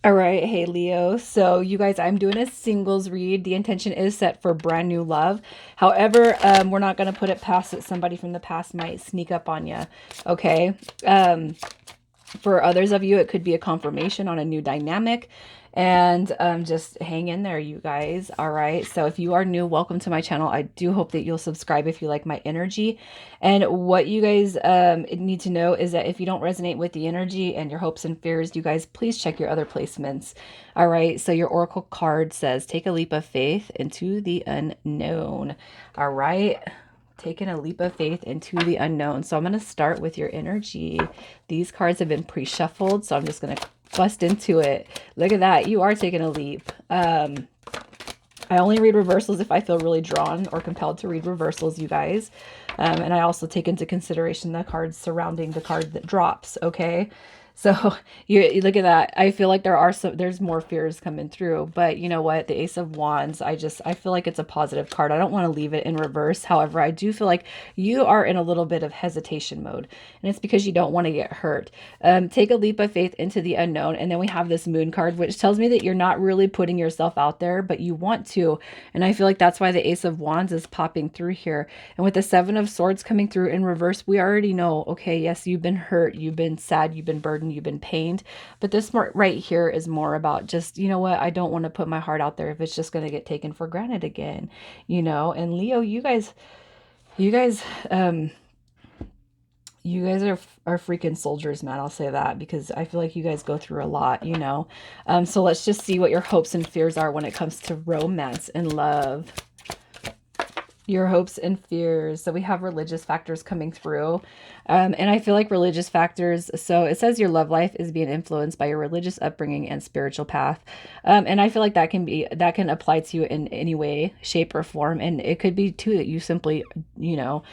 All right, hey Leo. So, you guys, I'm doing a singles read. The intention is set for brand new love. However, we're not going to put it past that somebody from the past might sneak up on you. Okay. Um, for others of you, it could be a confirmation on a new dynamic. And just hang in there, you guys. All right. So if you are new, welcome to my channel. I do hope that you'll subscribe if you like my energy. And what you guys need to know is that if you don't resonate with the energy and your hopes and fears, you guys, please check your other placements. All right. So your oracle card says, take a leap of faith into the unknown. All right. Taking a leap of faith into the unknown. So I'm going to start with your energy. These cards have been pre-shuffled, so I'm just going to bust into it. Look at that. You are taking a leap. I only read reversals if I feel really drawn or compelled to read reversals, you guys. And I also take into consideration the cards surrounding the card that drops, okay? So you look at that. I feel like there's more fears coming through, but you know what? The Ace of Wands, I feel like it's a positive card. I don't want to leave it in reverse. However, I do feel like you are in a little bit of hesitation mode, and it's because you don't want to get hurt. Take a leap of faith into the unknown. And then we have this Moon card, which tells me that you're not really putting yourself out there, but you want to. And I feel like that's why the Ace of Wands is popping through here. And with the Seven of Swords coming through in reverse, we already know, okay, yes, you've been hurt, you've been sad, you've been burdened, you've been pained. But this right here is more about just, you know what, I don't want to put my heart out there if it's just going to get taken for granted again, you know. And Leo, you guys, um, you guys are freaking soldiers, man. I'll say that because I feel like you guys go through a lot, you know. So let's just see what your hopes and fears are when it comes to romance and love. Your hopes and fears. So we have religious factors coming through. And I feel like religious factors, so it says your love life is being influenced by your religious upbringing and spiritual path. And I feel like that can apply to you in any way, shape, or form. And it could be too that you simply, you know,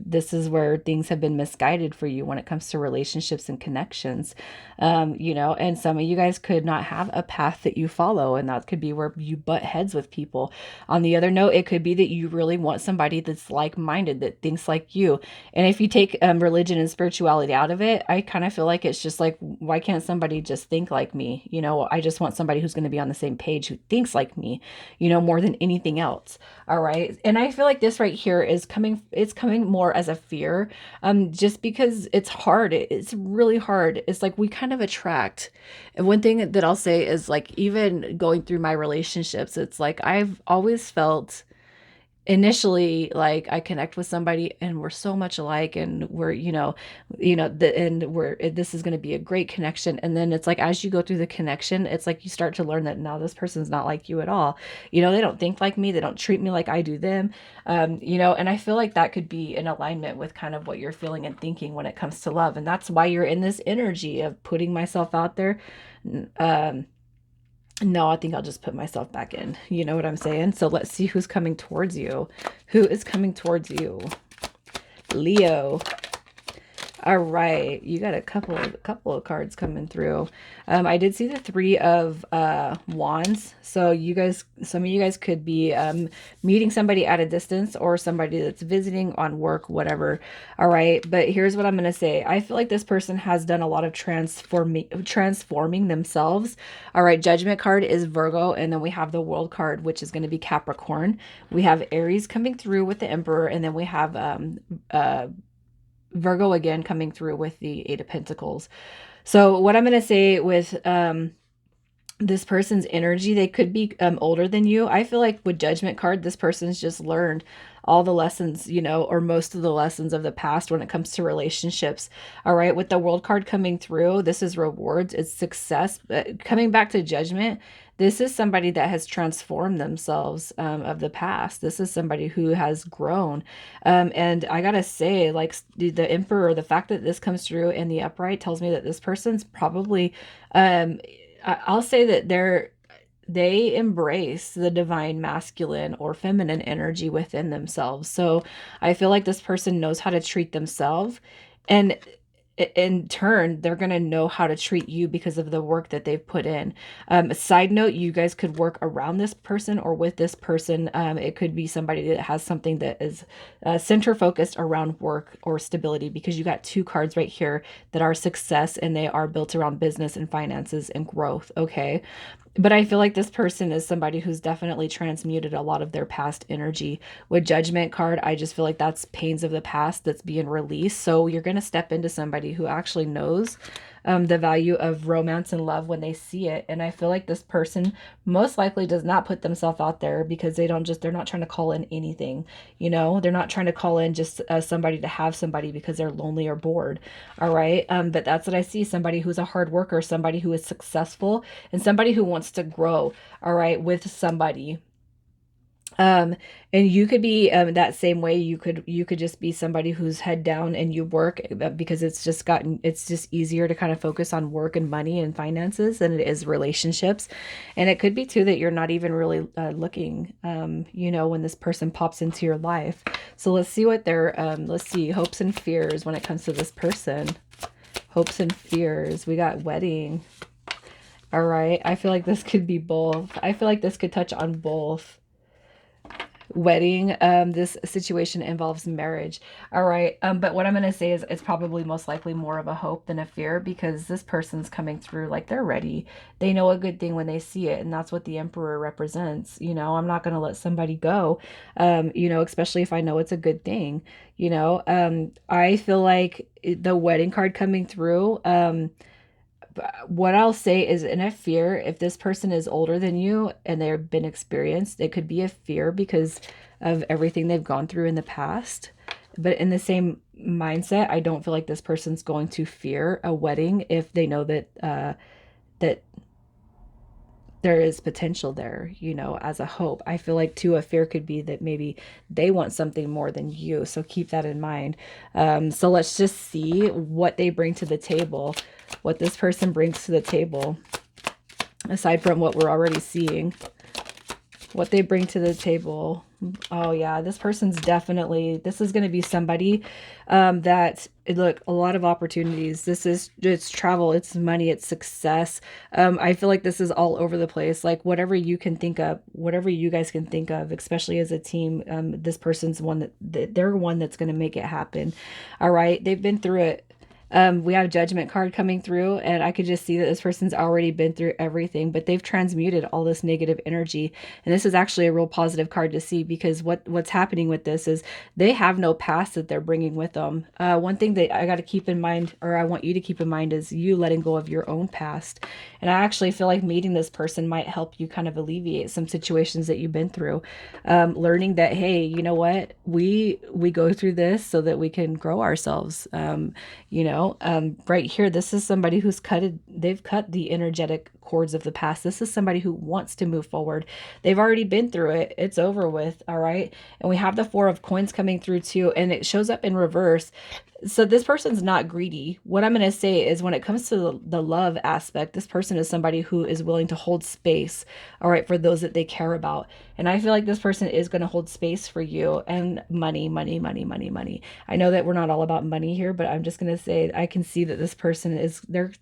this is where things have been misguided for you when it comes to relationships and connections. You know, and some of you guys could not have a path that you follow, and that could be where you butt heads with people. On the other note, it could be that you really want somebody that's like-minded, that thinks like you. And if you take religion and spirituality out of it, I kind of feel like it's just like, why can't somebody just think like me? You know, I just want somebody who's going to be on the same page, who thinks like me, you know, more than anything else. All right. And I feel like this right here it's coming more as a fear, just because it's hard. It's really hard. It's like we kind of attract. And one thing that I'll say is like, even going through my relationships, it's like I've always felt initially like I connect with somebody and we're so much alike, and we're, and this is going to be a great connection. And then it's like, as you go through the connection, it's like you start to learn that now this person's not like you at all. You know, they don't think like me. They don't treat me like I do them. And I feel like that could be in alignment with kind of what you're feeling and thinking when it comes to love. And that's why you're in this energy of putting myself out there. Um, no, I think I'll just put myself back in. You know what I'm saying? So let's see who's coming towards you. Who is coming towards you? Leo. All right, you got a couple of cards coming through. I did see the Three of Wands. So some of you guys could be meeting somebody at a distance, or somebody that's visiting on work, whatever. All right, but here's what I'm gonna say. I feel like this person has done a lot of transforming themselves. All right, Judgment card is Virgo, and then we have the World card, which is going to be Capricorn. We have Aries coming through with the Emperor, and then we have Virgo again coming through with the Eight of Pentacles. So what I'm going to say with this person's energy, they could be older than you. I feel like with Judgment card, this person's just learned all the lessons, you know, or most of the lessons of the past when it comes to relationships. All right, with the World card coming through, this is rewards, it's success. But coming back to Judgment, this is somebody that has transformed themselves of the past. This is somebody who has grown. And I gotta say, like the Emperor, the fact that this comes through in the upright tells me that this person's probably, I'll say that they embrace the divine masculine or feminine energy within themselves. So I feel like this person knows how to treat themselves. And in turn, they're going to know how to treat you because of the work that they've put in. A side note, you guys could work around this person or with this person. It could be somebody that has something that is center focused around work or stability, because you got two cards right here that are success, and they are built around business and finances and growth. Okay. But I feel like this person is somebody who's definitely transmuted a lot of their past energy. With Judgment card, I just feel like that's pains of the past that's being released. So you're going to step into somebody who actually knows the value of romance and love when they see it. And I feel like this person most likely does not put themselves out there because they're not trying to call in anything. They're not trying to call in just somebody to have somebody because they're lonely or bored. All right. But that's what I see: somebody who's a hard worker, somebody who is successful, and somebody who wants to grow. All right. With somebody. Um, and you could be that same way. You could just be somebody who's head down and you work because it's just easier to kind of focus on work and money and finances than it is relationships. And it could be too that you're not even really looking, when this person pops into your life. So let's see let's see hopes and fears when it comes to this person. Hopes and fears. We got wedding. All right. I feel like this could be both. I feel like this could touch on both. Wedding. This situation involves marriage. All right. But what I'm going to say is it's probably most likely more of a hope than a fear, because this person's coming through like they're ready. They know a good thing when they see it. And that's what the Emperor represents. I'm not going to let somebody go, especially if I know it's a good thing. I feel like the wedding card coming through, what I'll say is, in a fear, if this person is older than you and they've been experienced, it could be a fear because of everything they've gone through in the past. But in the same mindset, I don't feel like this person's going to fear a wedding if they know that there is potential there, as a hope. I feel like too, a fear could be that maybe they want something more than you. So keep that in mind. So let's just see what they bring to the table, what this person brings to the table, aside from what we're already seeing, what they bring to the table. Oh yeah, this is going to be somebody that, look, a lot of opportunities. It's travel, it's money, it's success. I feel like this is all over the place. Like whatever you guys can think of, especially as a team, this person's one they're one that's going to make it happen. All right. They've been through it. We have Judgment card coming through, and I could just see that this person's already been through everything, but they've transmuted all this negative energy. And this is actually a real positive card to see, because what's happening with this is they have no past that they're bringing with them. One thing that I got to keep in mind, or I want you to keep in mind, is you letting go of your own past. And I actually feel like meeting this person might help you kind of alleviate some situations that you've been through. Learning that, hey, you know what? We go through this so that we can grow ourselves. Right here, this is somebody they've cut the energetic cords of the past. This is somebody who wants to move forward. They've already been through it. It's over with. All right. And we have the Four of Coins coming through too, and it shows up in reverse. So this person's not greedy. What I'm going to say is, when it comes to the love aspect, this person is somebody who is willing to hold space, all right, for those that they care about. And I feel like this person is going to hold space for you. And money, money, money, money, money. I know that we're not all about money here, but I'm just going to say I can see that this person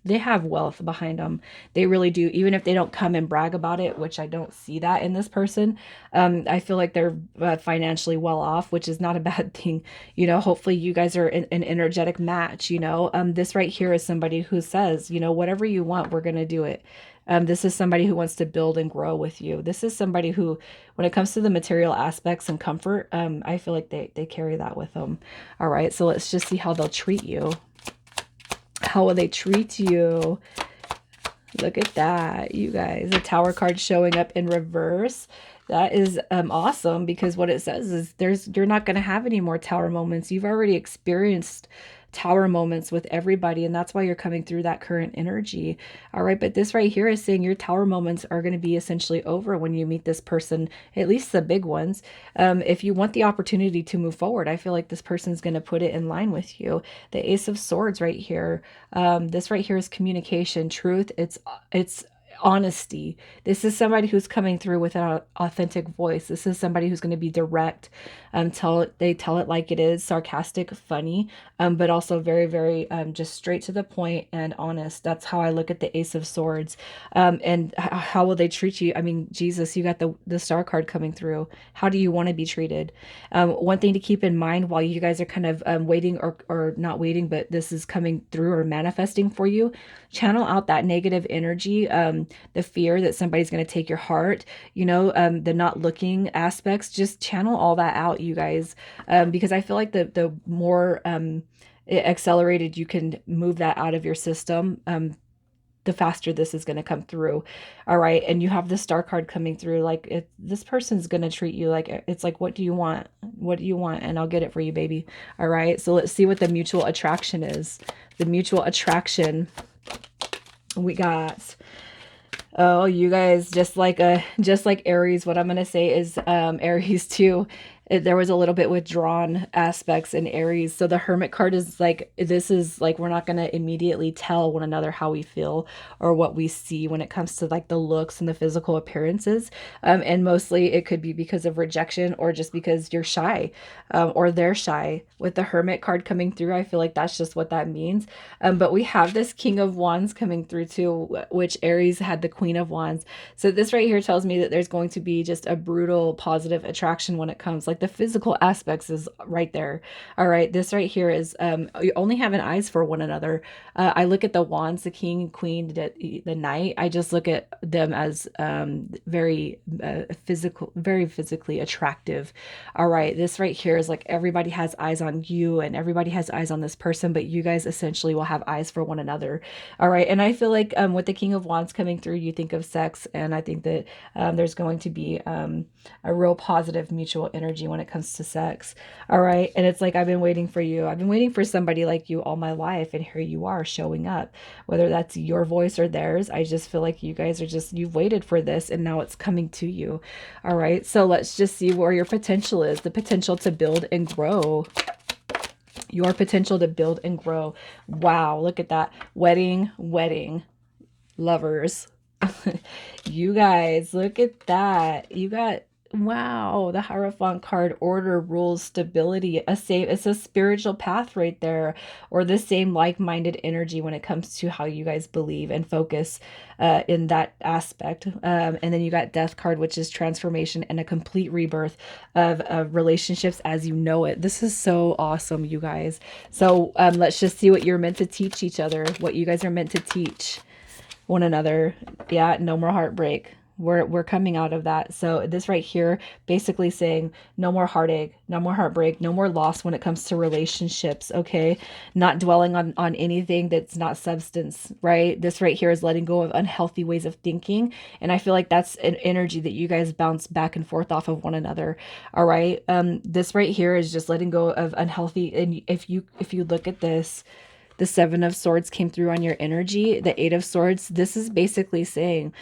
they have wealth behind them. They really do. Even if they don't come and brag about it, which I don't see that in this person. I feel like they're financially well off, which is not a bad thing. Hopefully you guys are an energetic match. This right here is somebody who says, whatever you want, we're going to do it. This is somebody who wants to build and grow with you. This is somebody who, when it comes to the material aspects and comfort, I feel like they carry that with them. All right. So let's just see how they'll treat you. How will they treat you? Look at that, you guys. The Tower card showing up in reverse. That is awesome, because what it says is you're not going to have any more tower moments. You've already experienced tower moments with everybody, and that's why you're coming through that current energy. All right, but this right here is saying your tower moments are going to be essentially over when you meet this person, at least the big ones. If you want the opportunity to move forward, I feel like this person's going to put it in line with you. The Ace of Swords right here. This right here is communication, truth. It's honesty. This is somebody who's coming through with an authentic voice. This is somebody who's going to be direct. They tell it like it is, sarcastic, funny, but also very, very just straight to the point and honest. That's how I look at the Ace of Swords. And how will they treat you? I mean, Jesus, you got the Star card coming through. How do you want to be treated? One thing to keep in mind while you guys are kind of waiting or not waiting, but this is coming through or manifesting for you, channel out that negative energy, the fear that somebody's going to take your heart, the not looking aspects. Just channel all that out, you guys, because I feel like the more accelerated you can move that out of your system, the faster this is going to come through. All right. And you have the Star card coming through. Like, this person's going to treat you like, it's like, what do you want? What do you want? And I'll get it for you, baby. All right. So let's see what the mutual attraction is. The mutual attraction we got. Oh, you guys, just like Aries, what I'm going to say is, Aries too. There was a little bit withdrawn aspects in Aries. So the Hermit card is like, this is like, we're not going to immediately tell one another how we feel or what we see when it comes to like the looks and the physical appearances. And mostly it could be because of rejection or just because you're shy, or they're shy. With the Hermit card coming through, I feel like that's just what that means. But we have this King of Wands coming through too, which Aries had the Queen of Wands. So this right here tells me that there's going to be just a brutal positive attraction when it comes, like the physical aspects is right there. All right. This right here is, you only have an eyes for one another. I look at the wands, the king, queen, the knight. I just look at them as very very physically attractive. All right. This right here is like everybody has eyes on you and everybody has eyes on this person, but you guys essentially will have eyes for one another. All right. And I feel like with the King of Wands coming through, you think of sex. And I think that there's going to be a real positive mutual energy when it comes to sex. All right. And it's like, I've been waiting for you. I've been waiting for somebody like you all my life. And here you are showing up, whether that's your voice or theirs. I just feel like you guys are you've waited for this and now it's coming to you. All right. So let's just see where your potential is, the potential to build and grow. Your potential to build and grow. Wow. Look at that. Wedding, lovers. You guys, look at that. You got, wow, the Hierophant card, order, rules, stability, it's a spiritual path right there, or the same like-minded energy when it comes to how you guys believe and focus in that aspect. And then you got Death card, which is transformation and a complete rebirth of relationships as you know it. This is so awesome, you guys. So let's just see what you're meant to teach each other, what you guys are meant to teach one another. Yeah, no more heartbreak. We're coming out of that. So this right here basically saying no more heartache, no more heartbreak, no more loss when it comes to relationships. Okay. Not dwelling on anything that's not substance, right? This right here is letting go of unhealthy ways of thinking. And I feel like that's an energy that you guys bounce back and forth off of one another. All right. This right here is just letting go of unhealthy. And if you look at this, the Seven of Swords came through on your energy. The Eight of Swords, this is basically saying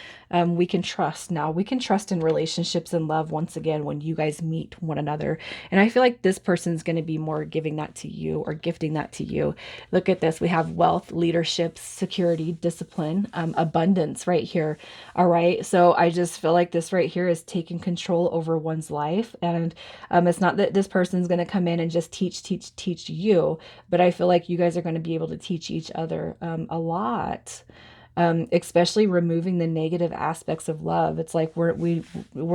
we can trust now. We can trust in relationships and love once again when you guys meet one another. And I feel like this person's going to be more giving that to you or gifting that to you. Look at this. We have wealth, leadership, security, discipline, abundance right here. All right. So I just feel like this right here is taking control over one's life. And it's not that this person's going to come in and just teach you, but I feel like you guys are going to be able to teach each other a lot, especially removing the negative aspects of love. It's like we're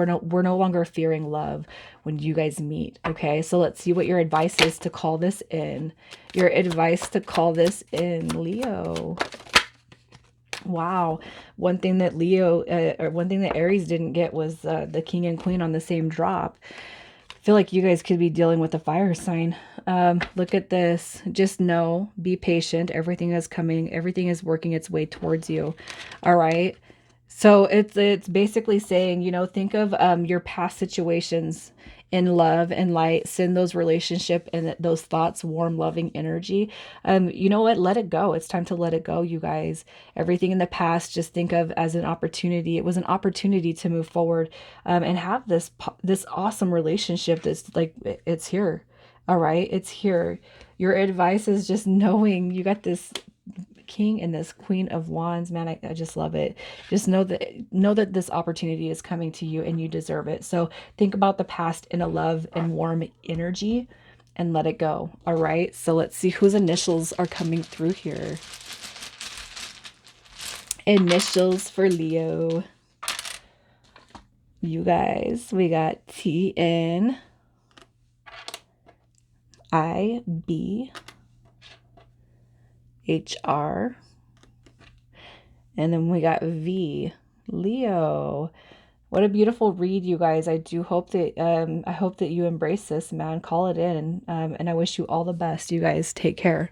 no longer fearing love when you guys meet. Okay, so let's see what your advice is to call this in. Your advice to call this in, Leo. Wow. One thing that one thing that Aries didn't get was the King and Queen on the same drop. I feel like you guys could be dealing with a fire sign. Look at this. Just know, be patient. Everything is coming. Everything is working its way towards you. All right. So it's basically saying, think of your past situations in love and light. Send those relationship and those thoughts, warm, loving energy. You know what? Let it go. It's time to let it go, you guys. Everything in the past, just think of as an opportunity. It was an opportunity to move forward and have this awesome relationship that's like, it's here. All right. It's here. Your advice is just knowing you got this King and this Queen of Wands. Man, I just love it. Just know that this opportunity is coming to you and you deserve it. So think about the past in a love and warm energy and let it go. All right. So let's see whose initials are coming through here. Initials for Leo. You guys, we got TN, IB, HR, and then we got V, Leo. What a beautiful read, you guys. I do hope that I hope that you embrace this, man. Call it in. And I wish you all the best. You guys take care.